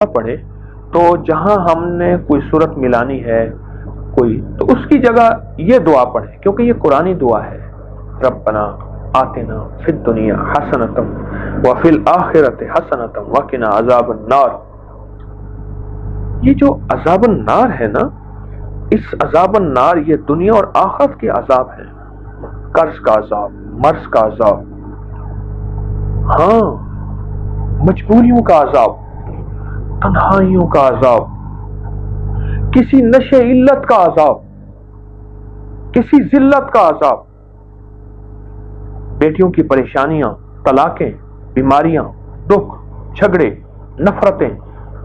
पढ़े तो जहां हमने कोई सूरत मिलानी है कोई, तो उसकी जगह ये दुआ पढ़े, क्योंकि ये कुरानी दुआ है। रब्बना आतिना फिद दुनिया हसनतम व फिल आखिरति हसनतम व किना अज़ाबन नार। ये जो अज़ाबन नार है ना, इस अज़ाबन नार ये दुनिया और आखिरत के अजाब है। कर्ज का अजाब, मर्ज का अजाब, हाँ, मजबूरियों का अजाब, तन्हाइयों का अजाब, किसी नशे इल्लत का अजाब, किसी जिल्लत का अजाब, बेटियों की परेशानियां, तलाकें, बीमारियां, दुख, झगड़े, नफरतें,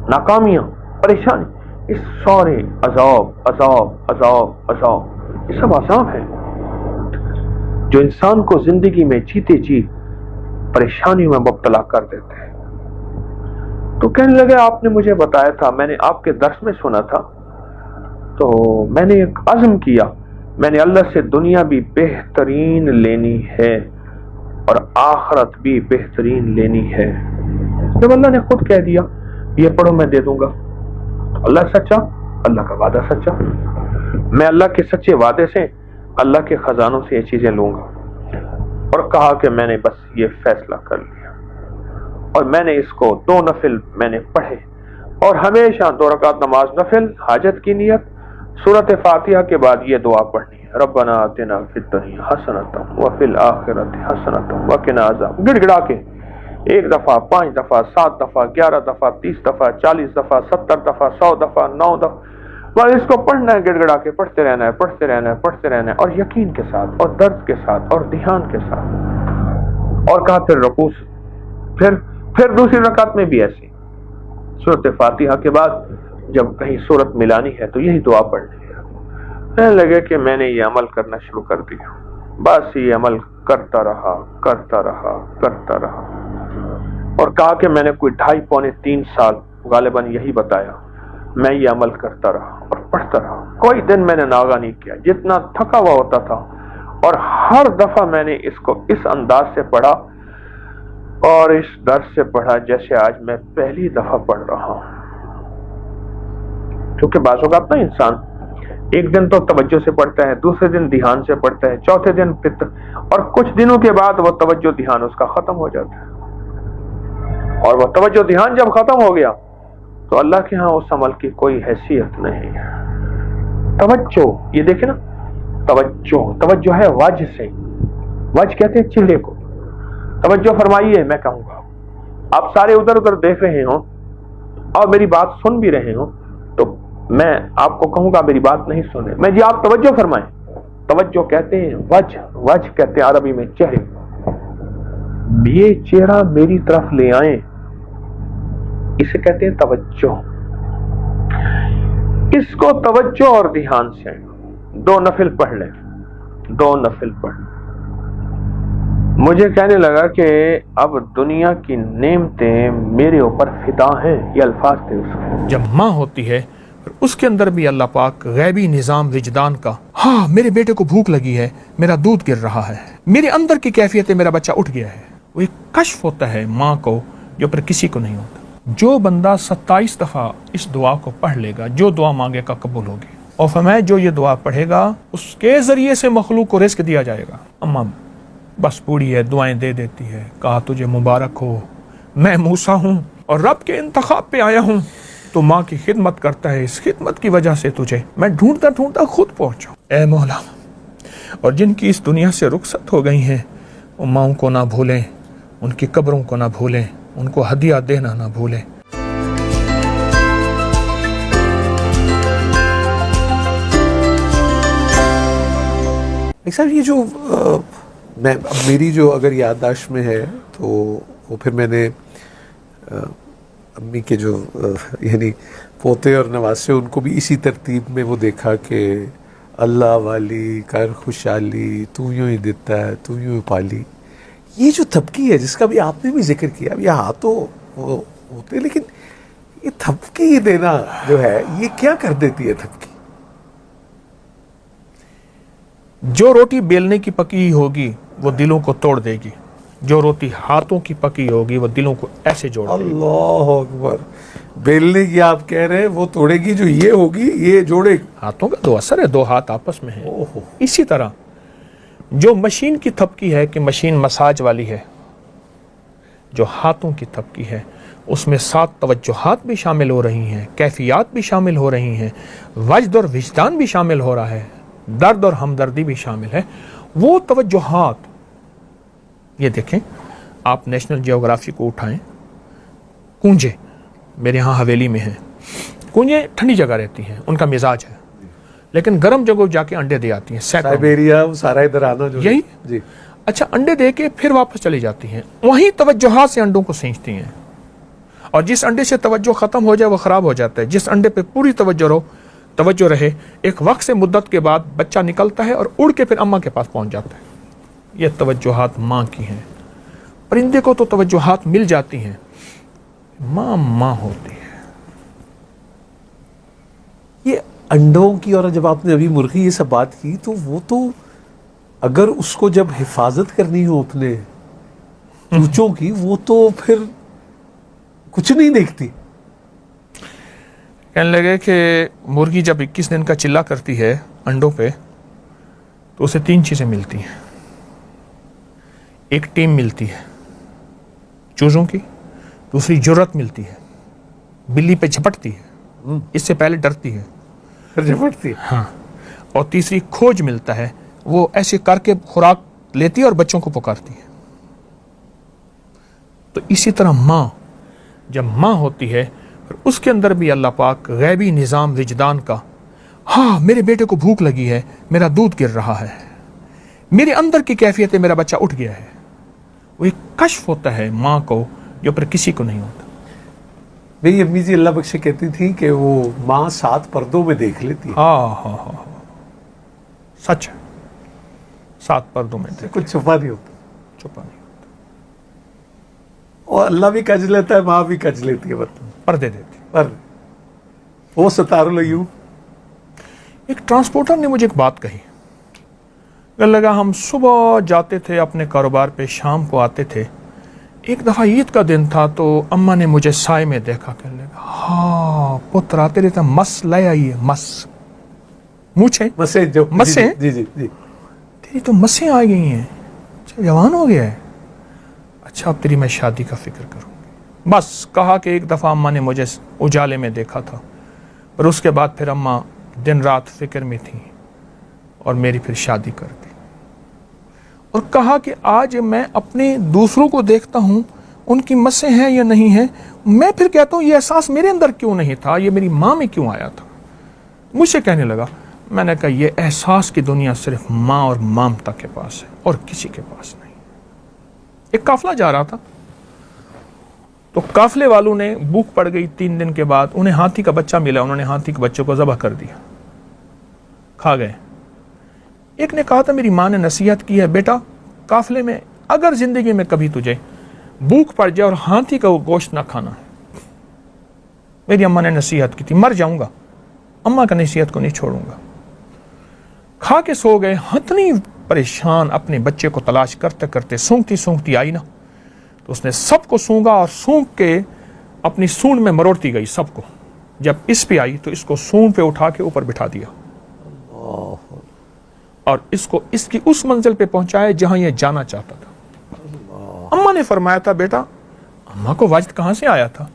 नाकामियां, परेशानी, इस सारे अजाब अजाब अजाब अजाब, ये सब अजाब है जो इंसान को जिंदगी में जीते जी परेशानियों में मुब्तला कर देते हैं। तो कहने लगे आपने मुझे बताया था, मैंने आपके दर्स में सुना था, तो मैंने एक अज़्म किया, मैंने अल्लाह से दुनिया भी बेहतरीन लेनी है और आखिरत भी बेहतरीन लेनी है। जब अल्लाह ने खुद कह दिया ये पढ़ो मैं दे दूंगा, तो अल्लाह सच्चा, अल्लाह का वादा सच्चा। मैं अल्लाह के सच्चे वादे से, अल्लाह के खजानों से ये चीजें लूंगा। और कहा कि मैंने बस ये फैसला कर लिया, और मैंने इसको 2 नफिल मैंने पढ़े, और हमेशा 2 रकात नमाज नफिल हाजत की नियत, सूरत फातिहा के बाद ये दुआ पढ़नी है, रब्बना आतिना फिद दुनिया हसनतम व फिल आखिरति हसनतम व किना अज़ाब। गिड़गिड़ा के 1 दफा, 5 दफा, 7 दफा, 11 दफा, 30 दफा, 40 दफा, 70 दफा, 100 दफा, 9 दफा, बस इसको पढ़ना है, गिड़गिड़ा के पढ़ते रहना है, पढ़ते रहना है, पढ़ते रहना है, और यकीन के साथ और दर्द के साथ और ध्यान के साथ। और कहा फिर रुकू, फिर दूसरी रकात में भी ऐसी सूरत फातिहा के बाद जब कहीं सूरत मिलानी है तो यही दुआ पढ़नी है। कहने लगे कि मैंने ये अमल करना शुरू कर दिया, बस ये अमल करता रहा करता रहा करता रहा, और कहा कि मैंने कोई 2.5 पौने 3 साल गालिबन यही बताया, मैं ये अमल करता रहा और पढ़ता रहा। कोई दिन मैंने नागा नहीं किया, जितना थका हुआ होता था, और हर दफा मैंने इसको इस अंदाज से पढ़ा और इस दर्द से पढ़ा जैसे आज मैं पहली दफा पढ़ रहा हूं। क्योंकि बाज़ औक़ात ना इंसान एक दिन तो तवज्जो से पढ़ता है, दूसरे दिन ध्यान से पढ़ता है, चौथे दिन फिक्र, और कुछ दिनों के बाद वो तवज्जो ध्यान उसका खत्म हो जाता है। और वो तवज्जो ध्यान जब खत्म हो गया तो अल्लाह के यहाँ उस अमल की कोई हैसियत नहीं है। तवज्जो, ये देखे ना, तवज्जो है वज से, वज कहते हैं चेहरे को। तवज्जो फरमाइए, मैं कहूंगा आप सारे उधर उधर देख रहे हो और मेरी बात सुन भी रहे हो, तो मैं आपको कहूंगा मेरी बात नहीं सुने, मैं जी आप तवज्जो फरमाएं। तवज्जो कहते हैं वज, वज कहते हैं अरबी में चेहरे। ये चेहरा मेरी तरफ ले आए, इसे कहते हैं तवज्जो। इसको तवज्जो और ध्यान से 2 नफिल पढ़ ले, 2 नफिल पढ़। मुझे कहने लगा कि अब दुनिया की नेमतें मेरे ऊपर फिदा हैं, ये अल्फाज थे उसके। जब माँ होती है उसके अंदर भी अल्लाह पाक गैबी निज़ाम विजदान का, हाँ मेरे बेटे को भूख लगी है, मेरा दूध गिर रहा है, मेरे अंदर की कैफियत है, मेरा बच्चा उठ गया है, वो एक कश्फ होता है माँ को जो पर किसी को नहीं होता। जो बंदा 27 दफा इस दुआ को पढ़ लेगा, जो दुआ मांगेगा कबूल होगी। और फरमाया जो ये दुआ पढ़ेगा उसके जरिए से मखलूक को रिस्क दिया जाएगा। अम्मा बस बूढ़ी है, दुआएं दे देती है, कहा तुझे मुबारक हो, मैं मूसा हूँ और रब के इंतखाब पे आया हूँ, तो माँ की खिदमत करता है, इस खिदमत की वजह से तुझे मैं ढूंढता ढूंढता खुद पहुंचा। ए मौला, और जिनकी इस दुनिया से रुखसत हो गई हैं, उन माओं को ना भूलें, उनकी कब्रों को ना भूलें, उनको हदिया देना ना भूलें। साहब ये जो मैं मेरी जो अगर याददाश्त में है तो वो फिर मैंने अम्मी के जो यानी पोते और नवासे, उनको भी इसी तरतीब में वो देखा कि अल्लाह वाली कर खुशहाली, तू यूं ही देता है, तू यूं ही पाली। ये जो थपकी है जिसका भी आपने भी जिक्र किया, अब यहाँ तो वो होते, लेकिन ये थपकी देना जो है ये क्या कर देती है थपकी? जो रोटी बेलने की पकी होगी वो दिलों को तोड़ देगी, जो रोटी हाथों की पकी होगी वो दिलों को ऐसे जोड़ देगी। अल्लाह अकबर, बेलने की आप कह रहे हैं, वो तोड़ेगी जो ये होगी, ये जोड़ेगी। हाथों का दो असर है, दो हाथ आपस में है। ओहो, इसी तरह जो मशीन की थपकी है कि मशीन मसाज वाली है, जो हाथों की थपकी है उसमें 7 तवज्जुहात भी शामिल हो रही हैं, कैफियत भी शामिल हो रही हैं, वजद और विजदान भी शामिल हो रहा है, दर्द और हमदर्दी भी शामिल है। वो तवज्जुहात, ये देखें आप नेशनल जियोग्राफी को उठाएं, कूंजे मेरे यहाँ हवेली में हैं, कूंजे ठंडी जगह रहती हैं, उनका मिजाज है, लेकिन गर्म जगह जाके अंडे दे आती हैं, साइबेरिया, वो सारा इधर आना जो यही जी। अच्छा, अंडे दे के फिर वापस चली जाती हैं, वहीं तवज्जुहात से अंडों को सींचती हैं, और जिस अंडे से तवज्जो खत्म हो जाए वो खराब हो जाता है, जिस अंडे पे पूरी तवज्जो रहे, एक वक्त से मुद्दत के बाद बच्चा निकलता है और उड़ के फिर अम्मा के पास पहुंच जाता है। ये तवज्जुहात माँ की हैं। परिंदे को तो तवज्जुहात मिल जाती हैं, माँ होती है। ये अंडों की, और जब आपने अभी मुर्गी ये सब बात की, तो वो तो अगर उसको जब हिफाजत करनी हो अपने चूचों की, वो तो फिर कुछ नहीं देखती। कहने लगे कि मुर्गी जब 21 दिन का चिल्ला करती है अंडों पे, तो उसे 3 चीज़ें मिलती हैं। एक टीम मिलती है चूज़ों की, दूसरी जुर्रत मिलती है, बिल्ली पे झपटती है, इससे पहले डरती है, झपटती है, हाँ, और तीसरी खोज मिलता है, वो ऐसे करके खुराक लेती है और बच्चों को पुकारती है। तो इसी तरह माँ जब माँ होती है, और उसके अंदर भी अल्लाह पाक गैबी निज़ाम विजदान का, हाँ मेरे बेटे को भूख लगी है, मेरा दूध गिर रहा है, मेरे अंदर की कैफियत है, मेरा बच्चा उठ गया है, वो एक कश्फ होता है माँ को जो पर किसी को नहीं होता। मेरी अम्मी जी अल्लाह बख्शे कहती थी कि वो माँ 7 पर्दों में देख लेती है। हाँ, सच है, 7 पर्दों में कुछ छुपा नहीं होता, छुपा नहीं, और अल्लाह भी कज लेता है, माँ भी कज लेती है, मतलब पर्दे देती। पर वो सतारो यूं। एक ट्रांसपोर्टर ने मुझे एक बात कही, कहने लगा हम सुबह जाते थे अपने कारोबार पे, शाम को आते थे, एक दफ़ा ईद का दिन था तो अम्मा ने मुझे साय में देखा, कहने लगा हाँ पुत्र आते रहते, मस ले आई है, मस मूछे मसे जो मसे जी जी जी, तेरी तो मसें आ गई हैं, अच्छा जवान हो गया है, अच्छा अब तेरी मैं शादी का फिक्र करूँगी। बस कहा कि एक दफ़ा अम्मा ने मुझे उजाले में देखा था, और उसके बाद फिर अम्मा दिन रात फिक्र में थी और मेरी फिर शादी कर दी। और कहा कि आज मैं अपने दूसरों को देखता हूँ, उनकी मसें हैं या नहीं हैं, मैं फिर कहता हूँ ये एहसास मेरे अंदर क्यों नहीं था, ये मेरी माँ में क्यों आया था। मुझसे कहने लगा, मैंने कहा ये एहसास की दुनिया सिर्फ माँ और ममता के पास है और किसी के पास नहीं। एक काफिला जा रहा था, तो काफिले वालों ने भूख पड़ गई, 3 दिन के बाद उन्हें हाथी का बच्चा मिला, उन्होंने हाथी के बच्चे को ज़बह कर दिया, खा गए। एक ने कहा था मेरी माँ ने नसीहत की है, बेटा काफिले में अगर जिंदगी में कभी तुझे भूख पड़ जाए और हाथी का गोश्त ना खाना। मेरी अम्मा ने नसीहत की थी, मर जाऊंगा, अम्मा का नसीहत को नहीं छोड़ूंगा। खा के सो गए, इतनी परेशान अपने बच्चे को तलाश करते करते सूंघती सूंघती आई ना, तो उसने सबको सूंघा और सूंघ के अपनी सूंड में मरोड़ती गई सबको। जब इस पे आई तो इसको सूंड पे उठा के ऊपर बिठा दिया और इसको इसकी उस मंजिल पे पहुंचाया जहां यह जाना चाहता था। अम्मा ने फरमाया था, बेटा अम्मा को वजद कहां से आया था,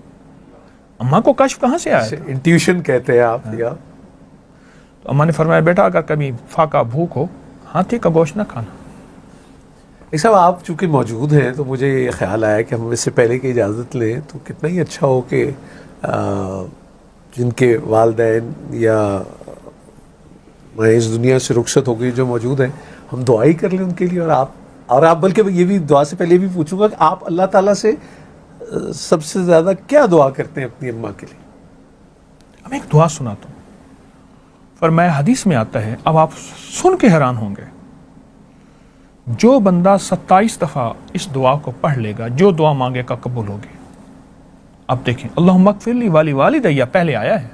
अम्मा को कश्फ कहां से आया था, इंट्यूशन कहते हैं आप या? तो अम्मा ने फरमाया, बेटा अगर कभी फाका भूख हो हाथी का गोश्त ना खाना। साहब आप चूंकि मौजूद हैं तो मुझे ये ख्याल आया कि हम इससे पहले की इजाज़त लें तो कितना ही अच्छा हो कि जिनके वालिदैन या इस दुनिया से रुखसत हो गई जो मौजूद हैं, हम दुआई कर लें उनके लिए। और आप बल्कि ये भी दुआ से पहले भी पूछूंगा कि आप अल्लाह ताला से सबसे ज़्यादा क्या दुआ करते हैं अपनी अम्मा के लिए? मैं एक दुआ सुनाता हूँ, फरमाया हदीस में आता है, अब आप सुन के हैरान होंगे, जो बंदा 27 दफ़ा इस दुआ को पढ़ लेगा, जो दुआ मांगेगा कबूल होगी। अब देखें, अल्लाहुम्मा अग़फ़िरली वाली वालिदैया पहले आया है,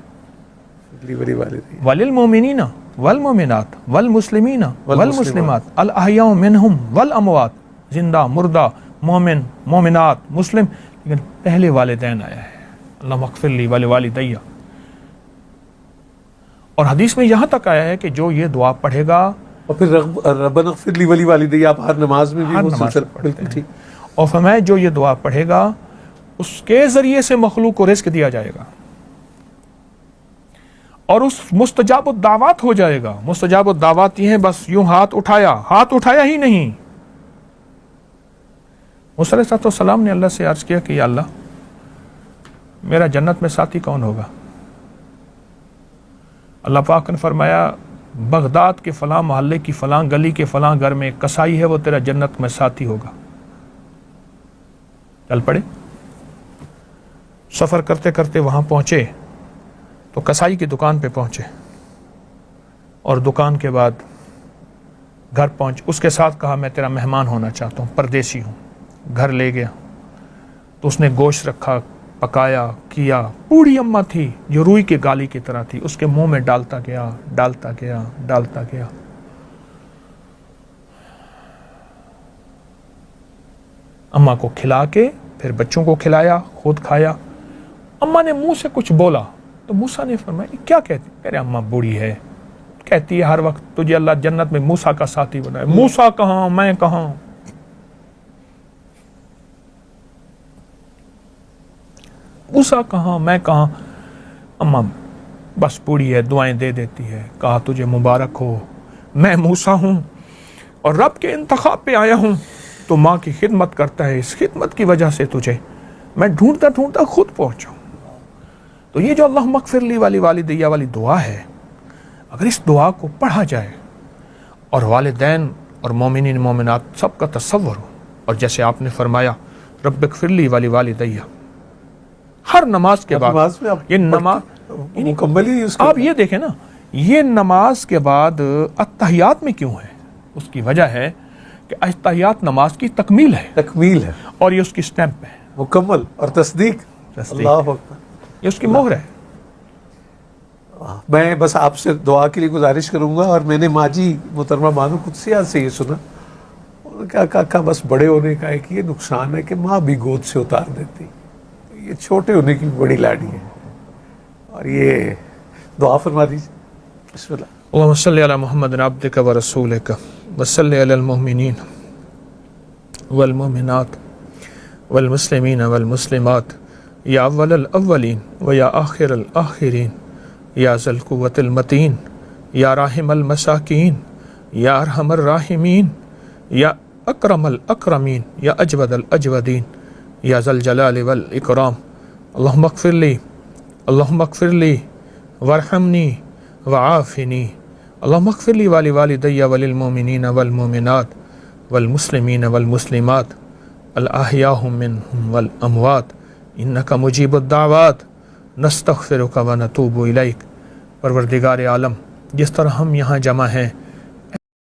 वलिल मोमिनीना वल मोमिनात वल मुस्लिमीना वल मुस्लिमात अल अहयाउ मिनहुम वल अमवात, जिंदा मुर्दा مومن مومنات مسلم، لیکن پہلے والدین آیا ہے، اللہم اغفر لی ولوالدیہ. اور حدیث میں یہاں تک آیا ہے کہ جو یہ دعا پڑھے گا، اور پھر ربنا اغفر لی ولوالدیہ آپ ہر نماز میں بھی ہر وہ نماز سلسلہ میں پڑھتے بالکل ہیں. ٹھیک. اور فرمایا جو یہ دعا پڑھے گا اس کے ذریعے سے مخلوق کو رزق دیا جائے گا، اور اس مستجاب الدعوات ہو جائے گا. مستجاب الدعوات یہ ہیں بس یوں ہاتھ اٹھایا ہی نہیں. موسیٰ علیہ السلام نے اللہ سے عرض کیا کہ یا اللہ میرا جنت میں ساتھی کون ہوگا؟ اللہ پاک نے فرمایا بغداد کے فلاں محلے کی فلاں گلی کے فلاں گھر میں ایک کسائی ہے، وہ تیرا جنت میں ساتھی ہوگا. چل پڑے. سفر کرتے کرتے وہاں پہنچے تو کسائی کی دکان پہ پہنچے، اور دکان کے بعد گھر پہنچ اس کے ساتھ کہا میں تیرا مہمان ہونا چاہتا ہوں، پردیسی ہوں. گھر لے گیا تو اس نے گوشت رکھا، پکایا کیا. بوڑھی اماں تھی جو روئی کے گالی کی طرح تھی، اس کے منہ میں ڈالتا گیا. اماں کو کھلا کے پھر بچوں کو کھلایا، خود کھایا. اماں نے منہ سے کچھ بولا تو موسیٰ نے فرمایا یہ کیا کہتی؟ کہہ رہے اماں بوڑھی ہے، کہتی ہے ہر وقت تجھے اللہ جنت میں موسیٰ کا ساتھی بنائے. موسیٰ کہاں، میں کہاں؟ موسیٰ کہاں، میں کہاں؟ اماں بس بوڑھی ہے، دعائیں دے دیتی ہے. کہا تجھے مبارک ہو، میں موسیٰ ہوں اور رب کے انتخاب پہ آیا ہوں، تو ماں کی خدمت کرتا ہے، اس خدمت کی وجہ سے تجھے میں ڈھونڈتا خود پہنچا. تو یہ جو اللہم اغفر لی ولوالدیہ والی دعا ہے، اگر اس دعا کو پڑھا جائے اور والدین اور مومنین مومنات سب کا تصور ہو، اور جیسے آپ نے فرمایا رب اغفر لی ولوالدیہ، ہر نماز کے بعد یہ نماز مکمل ہی اس آپ یہ دیکھیں نا، یہ نماز کے بعد اتحیات میں کیوں ہے؟ اس کی وجہ ہے کہ اتحیات نماز کی تکمیل ہے، اور یہ اس کی سٹیمپ ہے، مکمل اور تصدیق. اللہ اکبر. یہ اس کی مہر ہے. میں بس آپ سے دعا کے لیے گزارش کروں گا. اور میں نے ماجی محترمہ بانو قدسیہ سے یہ سنا، انہوں نے کہا بس بڑے ہونے کا ایک یہ نقصان ہے کہ ماں بھی گود سے اتار دیتی، یہ چھوٹے ہونے کی بڑی لاڈی ہے. اور یہ دعا فرما دیجیے. بسم اللہ. اللہم صلی علی محمد عبدک و رسولک وصلی علی المؤمنین والمؤمنات والمسلمین والمسلمات یا اول الاولین و یا آخر الآخرین یا ذی القوة المتین یا راحم المساکین یا ارحم الراحمین یا اکرم الاکرمین یا اجود الاجودین یا ذی الجلال والاکرام. اللہم اغفر لی وارحمنی وعافنی. اللہم اغفر لی ولوالدی وللمؤمنین والمؤمنات والمسلمین والمسلمات الاحیاء منہم والاموات انک مجیب الدعوات نستغفرک ونتوب الیک. پروردگار عالم، جس طرح ہم یہاں جمع ہیں